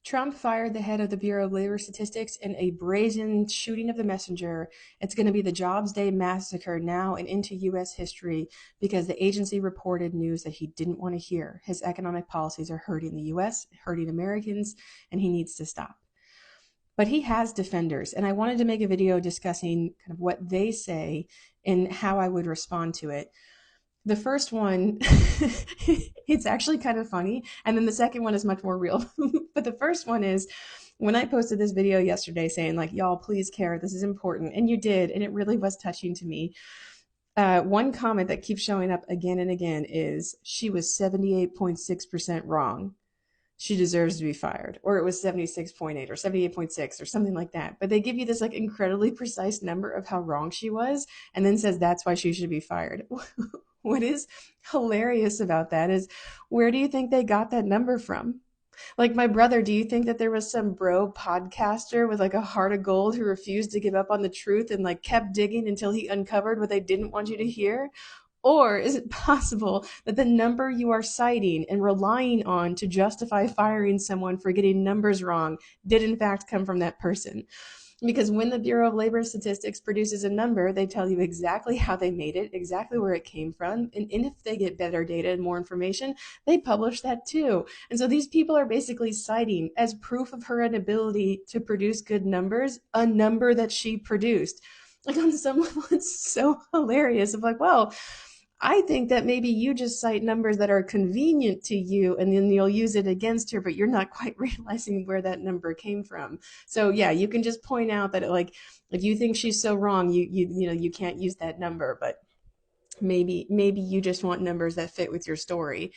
Trump fired the head of the Bureau of Labor Statistics in a brazen shooting of the messenger. It's going to be the Jobs Day massacre now and into U.S. history because the agency reported news that he didn't want to hear. His economic policies are hurting the U.S., hurting Americans, and he needs to stop. But he has defenders, and I wanted to make a video discussing kind of what they say and how I would respond to it. The first one, it's actually kind of funny. And then the second one is much more real. But the first one is when I posted this video yesterday saying, like, y'all, please care. This is important. And you did. And it really was touching to me. One comment that keeps showing up again and again is she was 78.6% wrong. She deserves to be fired. Or it was 76.8 or 78.6 or something like that. But they give you this like incredibly precise number of how wrong she was and then says that's why she should be fired. What is hilarious about that is where do you think they got that number from? Like my brother, do you think that there was some bro podcaster with like a heart of gold who refused to give up on the truth and like kept digging until he uncovered what they didn't want you to hear? Or is it possible that the number you are citing and relying on to justify firing someone for getting numbers wrong did in fact come from that person? Because when the Bureau of Labor Statistics produces a number, they tell you exactly how they made it, exactly where it came from. And if they get better data and more information, they publish that too. And so these people are basically citing as proof of her inability to produce good numbers, a number that she produced. Like on some level, it's so hilarious of like, well, I think that maybe you just cite numbers that are convenient to you and then you'll use it against her, but you're not quite realizing where that number came from. So yeah, you can just point out that like if you think she's so wrong, you can't use that number, but maybe you just want numbers that fit with your story.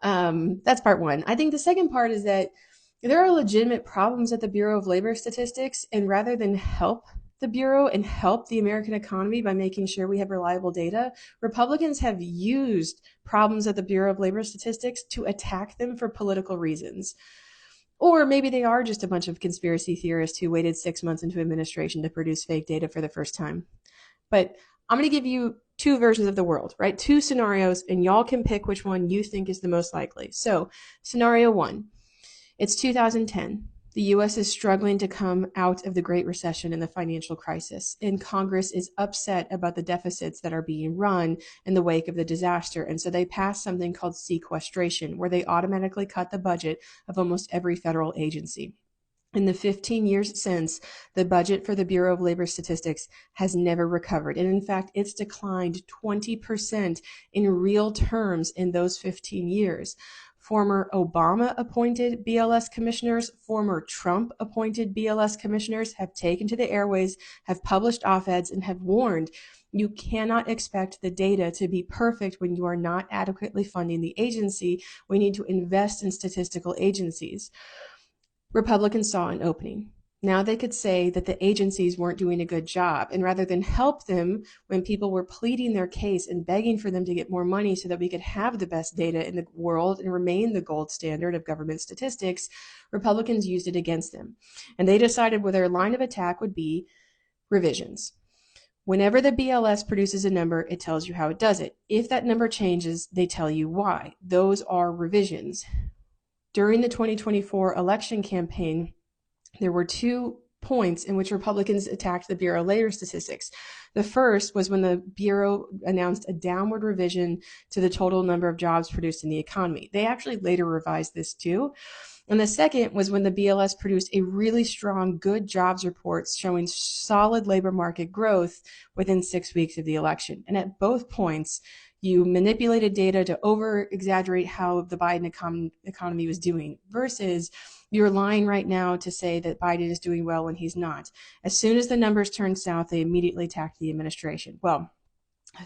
That's part one. I think the second part is that there are legitimate problems at the Bureau of Labor Statistics, and rather than help the Bureau and help the American economy by making sure we have reliable data, Republicans have used problems at the Bureau of Labor Statistics to attack them for political reasons. Or maybe they are just a bunch of conspiracy theorists who waited 6 months into administration to produce fake data for the first time. But I'm going to give you two versions of the world, right? Two scenarios, and y'all can pick which one you think is the most likely. So, scenario one, it's 2010. The U.S. is struggling to come out of the Great Recession and the financial crisis, and Congress is upset about the deficits that are being run in the wake of the disaster. And so they passed something called sequestration, where they automatically cut the budget of almost every federal agency. In the 15 years since, the budget for the Bureau of Labor Statistics has never recovered. And in fact, it's declined 20% in real terms in those 15 years. Former Obama appointed BLS commissioners, former Trump appointed BLS commissioners have taken to the airways, have published op-eds, and have warned you cannot expect the data to be perfect when you are not adequately funding the agency. We need to invest in statistical agencies. Republicans saw an opening. Now they could say that the agencies weren't doing a good job. And rather than help them when people were pleading their case and begging for them to get more money so that we could have the best data in the world and remain the gold standard of government statistics, Republicans used it against them. And they decided where their line of attack would be revisions. Whenever the BLS produces a number, it tells you how it does it. If that number changes, they tell you why. Those are revisions. During the 2024 election campaign, there were 2 points in which Republicans attacked the Bureau of Labor Statistics. The first was when the Bureau announced a downward revision to the total number of jobs produced in the economy. They actually later revised this too. And the second was when the BLS produced a really strong, good jobs report showing solid labor market growth within 6 weeks of the election. And at both points, you manipulated data to over-exaggerate how the Biden economy was doing versus you're lying right now to say that Biden is doing well when he's not. As soon as the numbers turned south, they immediately attacked the administration. Well,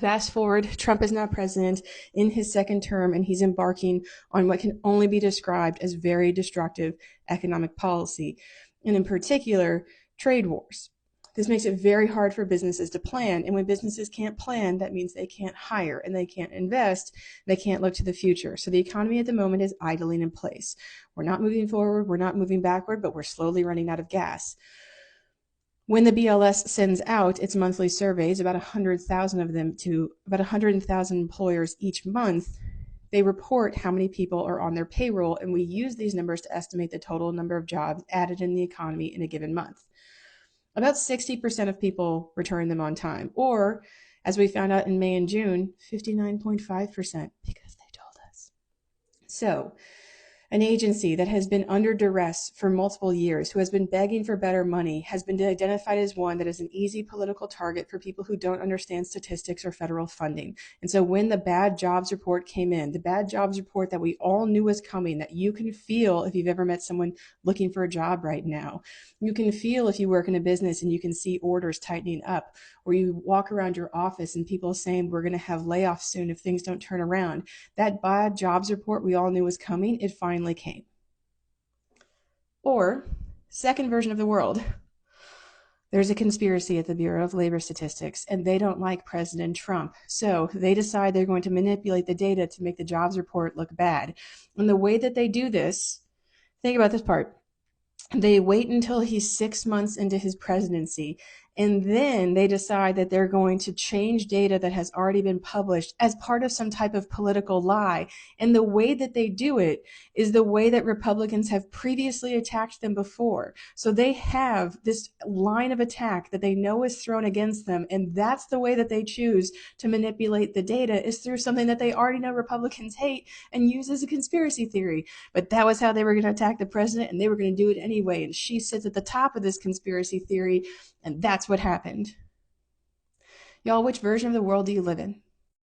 fast forward, Trump is now president in his second term, and he's embarking on what can only be described as very destructive economic policy, and in particular, trade wars. This makes it very hard for businesses to plan. And when businesses can't plan, that means they can't hire and they can't invest. They can't look to the future. So the economy at the moment is idling in place. We're not moving forward. We're not moving backward, but we're slowly running out of gas. When the BLS sends out its monthly surveys, about 100,000 of them to about 100,000 employers each month, They report how many people are on their payroll, and we use these numbers to estimate the total number of jobs added in the economy in a given month. About 60% of people return them on time, or as we found out in May and June, 59.5%, because they told us. So, an agency that has been under duress for multiple years, who has been begging for better money, has been identified as one that is an easy political target for people who don't understand statistics or federal funding. And so when the bad jobs report came in, the bad jobs report that we all knew was coming, that you can feel if you've ever met someone looking for a job right now, you can feel if you work in a business and you can see orders tightening up, or you walk around your office and people saying we're going to have layoffs soon if things don't turn around. That bad jobs report we all knew was coming, it finally came. Or, second version of the world. There's a conspiracy at the Bureau of Labor Statistics, and they don't like President Trump. So they decide they're going to manipulate the data to make the jobs report look bad. And the way that they do this, think about this part. They wait until he's 6 months into his presidency, and then they decide that they're going to change data that has already been published as part of some type of political lie. And the way that they do it is the way that Republicans have previously attacked them before. So they have this line of attack that they know is thrown against them, and that's the way that they choose to manipulate the data, is through something that they already know Republicans hate and use as a conspiracy theory. But that was how they were going to attack the president, and they were going to do it anyway. And she sits at the top of this conspiracy theory, and that's what happened. Y'all, which version of the world do you live in?